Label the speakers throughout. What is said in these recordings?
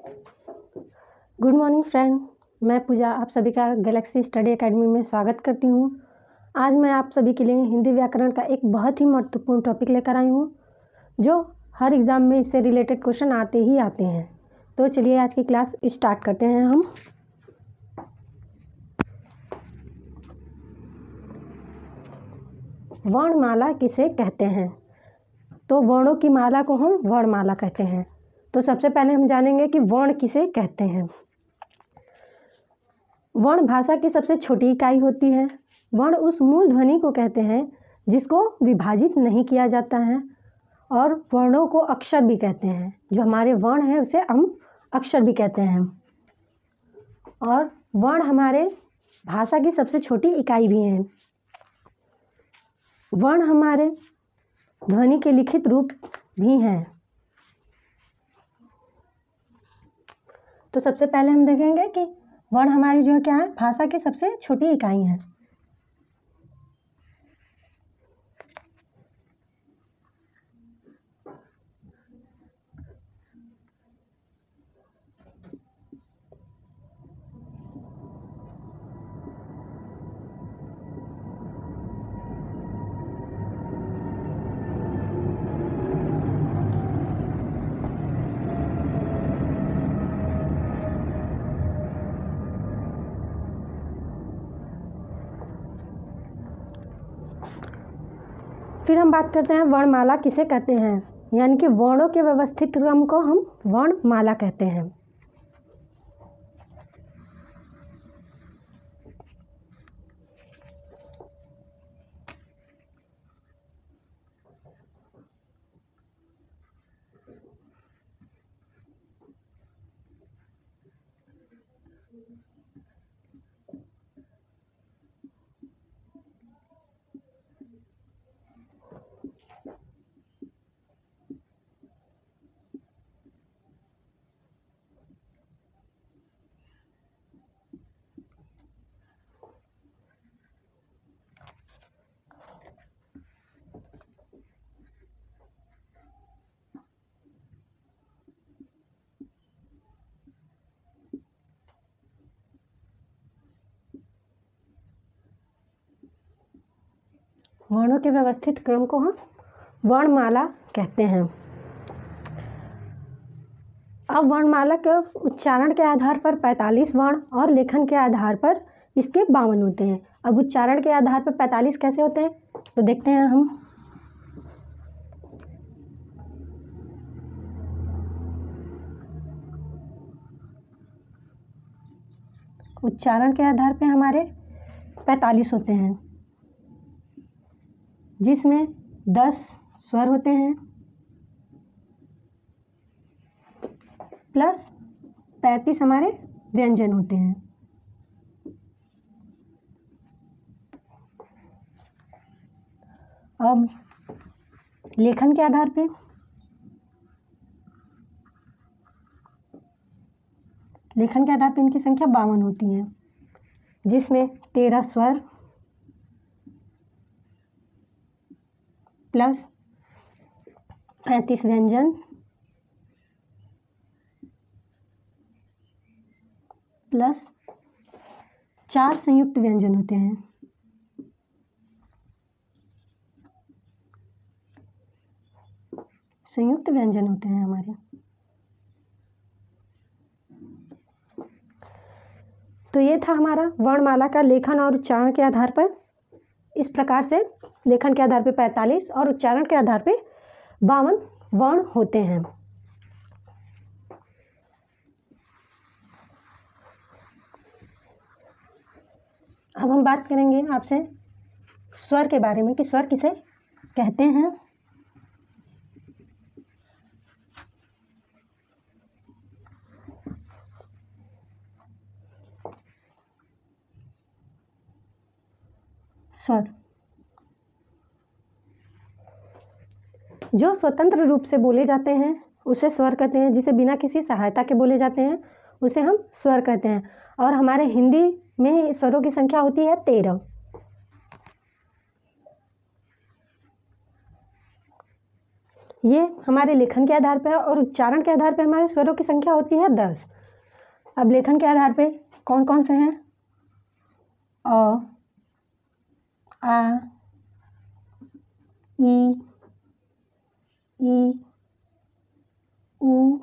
Speaker 1: Good morning friend, मैं पूजा आप सभी का गैलेक्सी स्टडी एकेडमी में स्वागत करती हूँ। आज मैं आप सभी के लिए हिंदी व्याकरण का एक बहुत ही महत्वपूर्ण टॉपिक लेकर आई हूँ जो हर एग्ज़ाम में इससे रिलेटेड क्वेश्चन आते ही आते हैं। तो चलिए आज की क्लास स्टार्ट करते हैं हम। वर्णमाला किसे कहते हैं? तो वर्णों की माला को हम वर्णमाला कहते हैं। तो सबसे पहले हम जानेंगे कि वर्ण किसे कहते हैं। वर्ण भाषा की सबसे छोटी इकाई होती है। वर्ण उस मूल ध्वनि को कहते हैं जिसको विभाजित नहीं किया जाता है, और वर्णों को अक्षर भी कहते हैं। जो हमारे वर्ण हैं उसे हम अक्षर भी कहते हैं, और वर्ण हमारे भाषा की सबसे छोटी इकाई भी हैं। वर्ण हमारे ध्वनि के लिखित रूप भी हैं। तो सबसे पहले हम देखेंगे कि वर्ण हमारी जो क्या है, भाषा की सबसे छोटी इकाई है। फिर हम बात करते हैं वर्णमाला किसे कहते हैं, यानी कि वर्णों के व्यवस्थित क्रम को हम वर्णमाला कहते हैं। वर्णों के व्यवस्थित क्रम को हम वर्णमाला कहते हैं। अब वर्णमाला के उच्चारण के आधार पर 45 वर्ण और लेखन के आधार पर इसके 52 होते हैं। अब उच्चारण के आधार पर 45 कैसे होते हैं तो देखते हैं हम। उच्चारण के आधार पर हमारे 45 होते हैं, जिसमें 10 स्वर होते हैं प्लस 35 हमारे व्यंजन होते हैं। अब लेखन के आधार पे इनकी संख्या 52 होती है, जिसमें 13 स्वर प्लस 35 व्यंजन प्लस 4 संयुक्त व्यंजन होते हैं। हमारे। तो ये था हमारा वर्णमाला का लेखन और उच्चारण के आधार पर। इस प्रकार से लेखन के आधार पर 45 और उच्चारण के आधार पर 52 वर्ण होते हैं। अब हम बात करेंगे आपसे स्वर के बारे में कि स्वर किसे कहते हैं। स्वर जो स्वतंत्र रूप से बोले जाते हैं उसे स्वर कहते हैं। जिसे बिना किसी सहायता के बोले जाते हैं उसे हम स्वर कहते हैं। और हमारे हिंदी में स्वरों की संख्या होती है 13। ये हमारे लेखन के आधार पर और उच्चारण के आधार पर हमारे स्वरों की संख्या होती है 10। अब लेखन के आधार पे कौन कौन से हैं? अ, आ, ई, उ,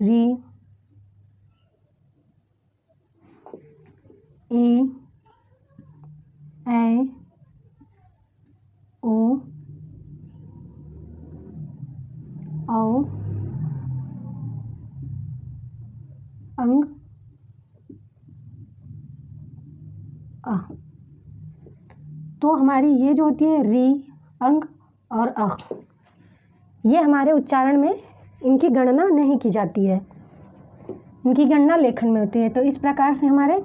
Speaker 1: री, ई, ऐ, ओ, औ, अंग, अ। तो हमारी ये जो होती है री, अंग और अ, ये हमारे उच्चारण में इनकी गणना नहीं की जाती है, इनकी गणना लेखन में होती है। तो इस प्रकार से हमारे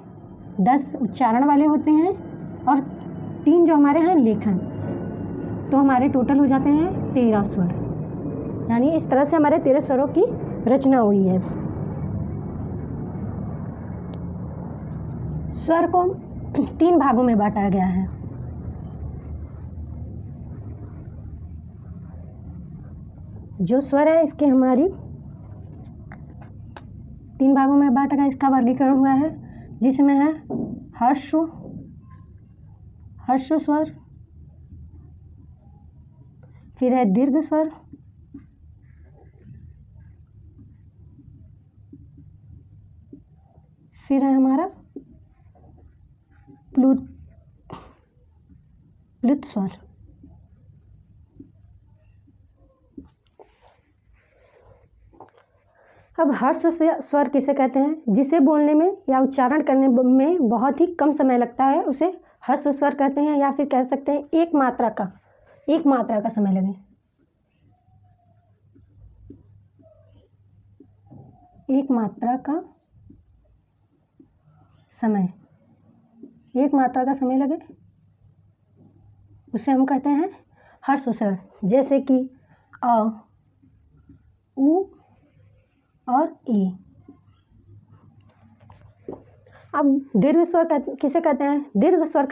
Speaker 1: 10 उच्चारण वाले होते हैं और 3 जो हमारे हैं लेखन। तो हमारे टोटल हो जाते हैं 13 स्वर। यानी इस तरह से हमारे 13 स्वरों की रचना हुई है। स्वर को 3 भागों में बांटा गया है। जो स्वर है इसके हमारी 3 भागों में बांटा गया, इसका वर्गीकरण हुआ है, जिसमें है हर्ष स्वर, फिर है दीर्घ स्वर, फिर है हमारा प्लुत स्वर। अब हर्ष स्वर किसे कहते हैं? जिसे बोलने में या उच्चारण करने में बहुत ही कम समय लगता है, उसे हर्ष स्वर कहते हैं। या फिर कह सकते हैं एक मात्रा का समय लगे। एक मात्रा का समय लगे, उसे हम कहते हैं हर्ष स्वर। जैसे कि अ, उ और ई। अब दीर्घ स्वर किसे कहते हैं? दीर्घ स्वर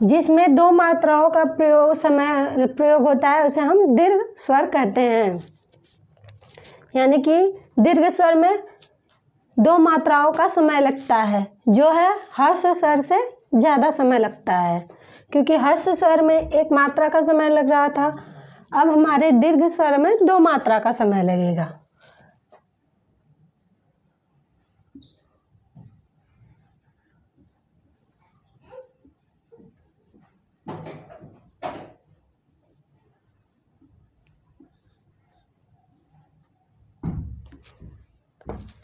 Speaker 1: जिसमें 2 मात्राओं का प्रयोग होता है, उसे हम दीर्घ स्वर कहते हैं। यानी कि दीर्घ स्वर में 2 मात्राओं का समय लगता है, जो है हर्ष स्वर से ज़्यादा समय लगता है। क्योंकि हर्ष स्वर में 1 मात्रा का समय लग रहा था, अब हमारे दीर्घ स्वर में 2 मात्रा का समय लगेगा।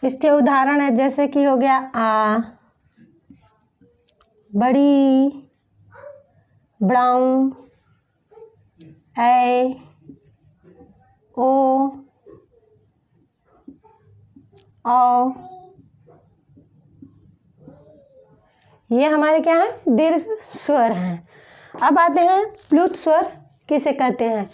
Speaker 1: इसके उदाहरण है, जैसे कि हो गया आ, बड़ी, ब्राउन, ऐ, ओ, औ। ये हमारे क्या हैं? दीर्घ स्वर हैं। अब आते हैं प्लुत स्वर किसे कहते हैं?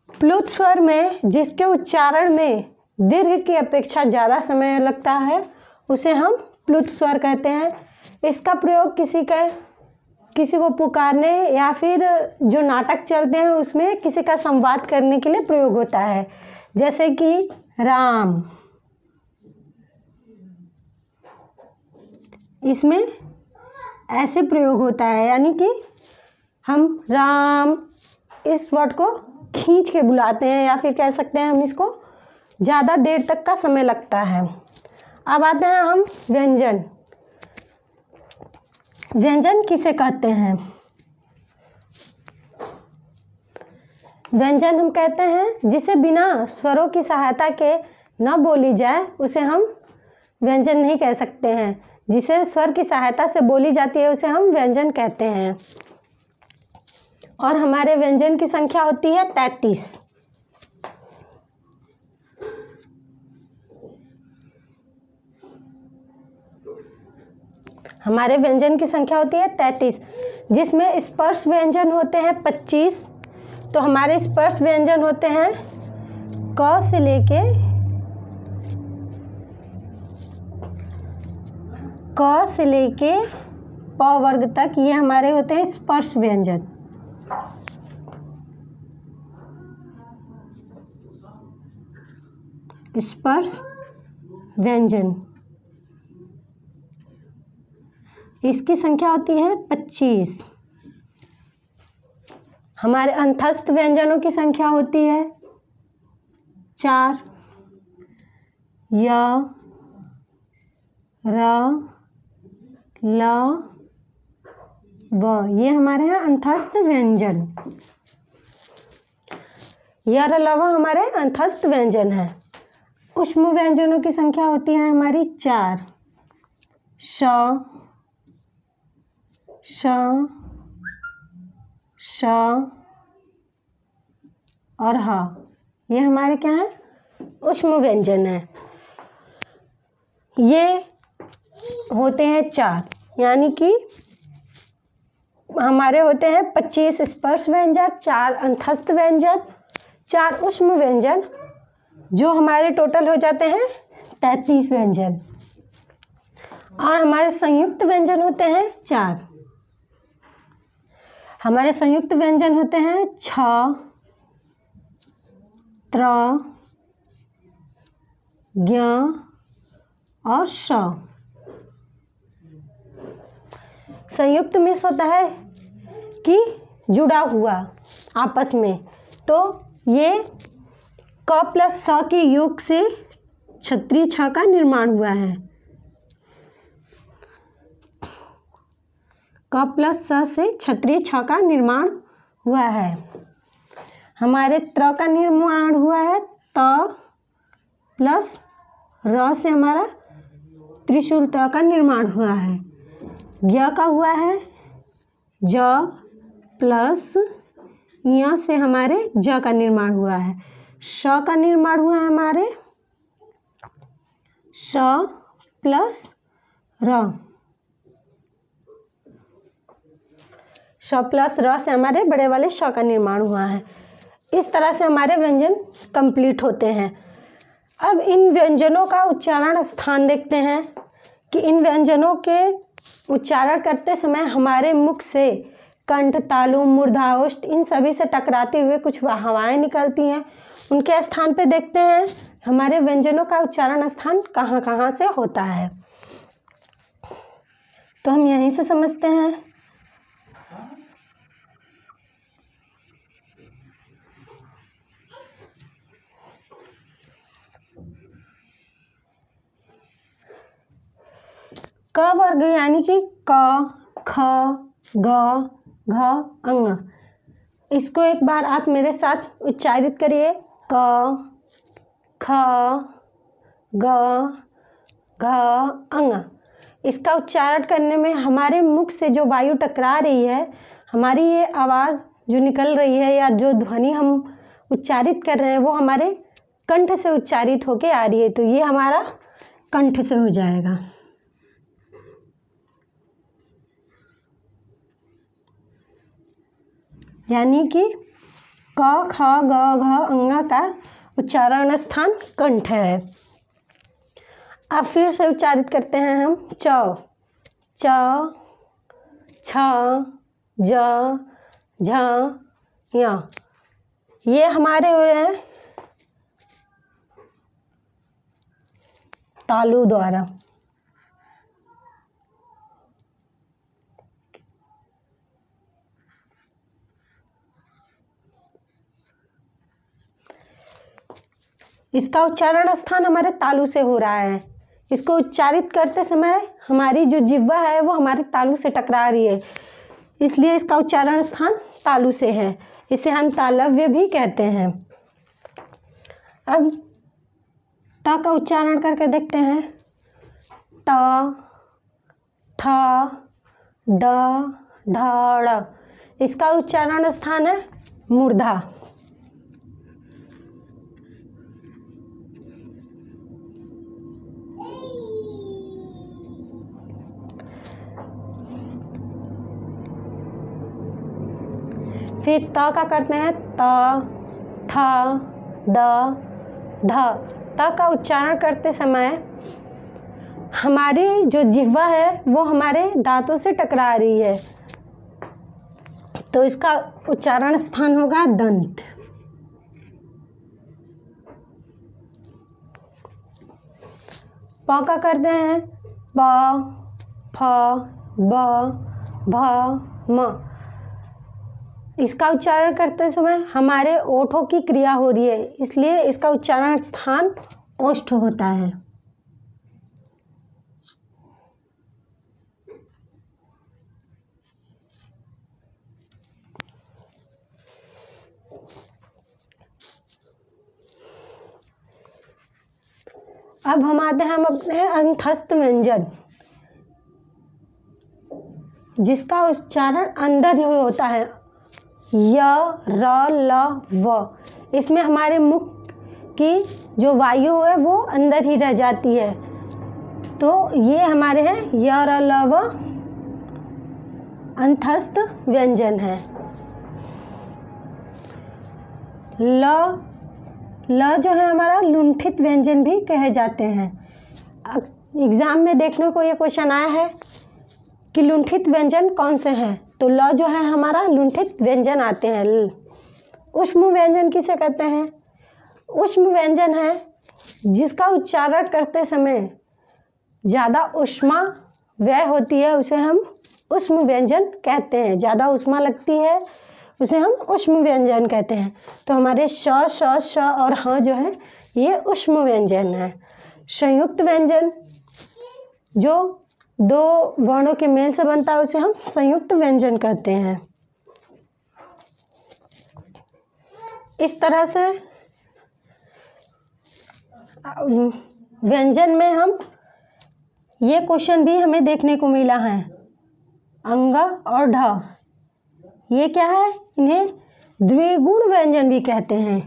Speaker 1: प्लुत स्वर में जिसके उच्चारण में दीर्घ की अपेक्षा ज़्यादा समय लगता है, उसे हम प्लुत स्वर कहते हैं। इसका प्रयोग किसी को पुकारने या फिर जो नाटक चलते हैं उसमें किसी का संवाद करने के लिए प्रयोग होता है। जैसे कि राम, इसमें ऐसे प्रयोग होता है, यानी कि हम राम इस वर्ड को खींच के बुलाते हैं, या फिर कह सकते हैं हम इसको ज़्यादा देर तक का समय लगता है। अब आते हैं हम व्यंजन। व्यंजन किसे कहते हैं? व्यंजन हम कहते हैं जिसे बिना स्वरों की सहायता के न बोली जाए, उसे हम व्यंजन नहीं कह सकते हैं। जिसे स्वर की सहायता से बोली जाती है, उसे हम व्यंजन कहते हैं। और हमारे व्यंजन की संख्या होती है 33। हमारे व्यंजन की संख्या होती है 33, जिसमें स्पर्श व्यंजन होते हैं 25। तो हमारे स्पर्श व्यंजन होते हैं क से लेके क से लेके प वर्ग तक ये हमारे होते हैं स्पर्श व्यंजन। स्पर्श व्यंजन, इसकी संख्या होती है 25। हमारे अंतस्थ व्यंजनों की संख्या होती है 4। य, र, ल, व, ये हमारे यहाँ अंतस्थ व्यंजन। य, र, ल, व हमारे अंतस्थ व्यंजन है। ऊष्म व्यंजनों की संख्या होती है हमारी 4। श, श, श और ह, ये हमारे क्या है? ऊष्म व्यंजन है। ये होते हैं 4, यानी कि हमारे होते हैं 25 स्पर्श व्यंजन, 4 अंतस्थ व्यंजन, 4 ऊष्म व्यंजन, जो हमारे टोटल हो जाते हैं 33 व्यंजन। और हमारे संयुक्त व्यंजन होते हैं 4। हमारे संयुक्त व्यंजन होते हैं छ, त्र, ज्ञ और श। संयुक्त में होता है कि जुड़ा हुआ आपस में, तो ये क प्लस स के योग से क्षत्रीय छ का निर्माण हुआ है। क प्लस स से क्षत्रीय छ का निर्माण हुआ है। हमारे त्र का निर्माण हुआ है त प्लस र से हमारा त्रिशूल त का निर्माण हुआ है। ज्ञ का हुआ है ज प्लस य से हमारे ज का निर्माण हुआ है। श का निर्माण हुआ है हमारे श प्लस र। श प्लस र से हमारे बड़े वाले श का निर्माण हुआ है। इस तरह से हमारे व्यंजन कंप्लीट होते हैं। अब इन व्यंजनों का उच्चारण स्थान देखते हैं कि इन व्यंजनों के उच्चारण करते समय हमारे मुख से कंठ, तालु, मूर्धा, ओष्ठ इन सभी से टकराते हुए कुछ हवाएं निकलती हैं। उनके स्थान पे देखते हैं हमारे व्यंजनों का उच्चारण स्थान कहाँ कहाँ से होता है। तो हम यहीं से समझते हैं। क वर्ग यानी कि क, ख, ग, घ, अंग। इसको एक बार आप मेरे साथ उच्चारित करिए। क, ख, ग, घ, अंग। इसका उच्चारण करने में हमारे मुख से जो वायु टकरा रही है, हमारी ये आवाज़ जो निकल रही है या जो ध्वनि हम उच्चारित कर रहे हैं वो हमारे कंठ से उच्चारित होके आ रही है, तो ये हमारा कंठ से हो जाएगा। यानी कि क, ख, ग, घ, अंग का उच्चारण स्थान कंठ है। अब फिर से उच्चारित करते हैं हम। च, च, छ, ज, झ, य। ये हमारे हो रहे हैं तालु द्वारा। इसका उच्चारण स्थान हमारे तालु से हो रहा है। इसको उच्चारित करते समय हमारी जो जिह्वा है वो हमारे तालु से टकरा रही है, इसलिए इसका उच्चारण स्थान तालु से है। इसे हम तालव्य भी कहते हैं। अब ट का उच्चारण करके देखते हैं। ट, ठ, ड, ढ, ड़। इसका उच्चारण स्थान है मूर्धा। फिर त का करते हैं। त, थ, द, ध। त का उच्चारण करते समय हमारी जो जिह्वा है वो हमारे दांतों से टकरा रही है, तो इसका उच्चारण स्थान होगा दंत। प का करते हैं प, फ, ब, भ, म। इसका उच्चारण करते समय हमारे ओठों की क्रिया हो रही है, इसलिए इसका उच्चारण स्थान ओष्ठ होता है। अब हम आते हैं हम अपने अंतस्थ व्यंजन, जिसका उच्चारण अंदर ही होता है, य, र, ल, व। इसमें हमारे मुख की जो वायु है वो अंदर ही रह जाती है, तो ये हमारे हैं य, र, ल, व अंतस्थ व्यंजन है। ल जो है हमारा लुंठित व्यंजन भी कहे जाते हैं। एग्जाम में देखने को ये क्वेश्चन आया है कि लुंठित व्यंजन कौन से हैं, तो ल जो है हमारा लुंठित व्यंजन आते हैं। ऊष्म व्यंजन किसे कहते हैं? ऊष्म व्यंजन है जिसका उच्चारण करते समय ज़्यादा ऊष्मा व्यय होती है, उसे हम ऊष्म व्यंजन कहते हैं। ज़्यादा ऊष्मा लगती है उसे हम ऊष्म व्यंजन कहते हैं। तो हमारे श, श, श और ह जो है ये ऊष्म व्यंजन है। संयुक्त व्यंजन जो दो वर्णों के मेल से बनता है उसे हम संयुक्त व्यंजन कहते हैं। इस तरह से व्यंजन में हम ये क्वेश्चन भी हमें देखने को मिला है, अंग और ढ, ये क्या है? इन्हें द्विगुण व्यंजन भी कहते हैं।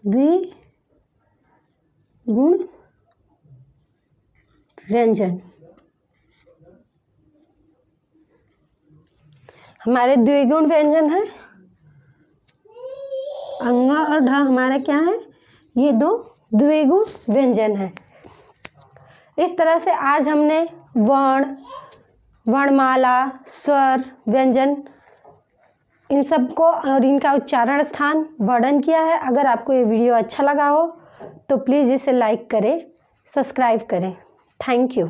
Speaker 1: द्विगुण व्यंजन हमारे द्विगुण व्यंजन है। अंग और ढ हमारा क्या है? ये दो द्विगुण व्यंजन है। इस तरह से आज हमने वर्ण, वर्णमाला, स्वर, व्यंजन इन सब को और इनका उच्चारण स्थान वर्णन किया है। अगर आपको ये वीडियो अच्छा लगा हो तो प्लीज़ इसे लाइक करें, सब्सक्राइब करें। Thank you.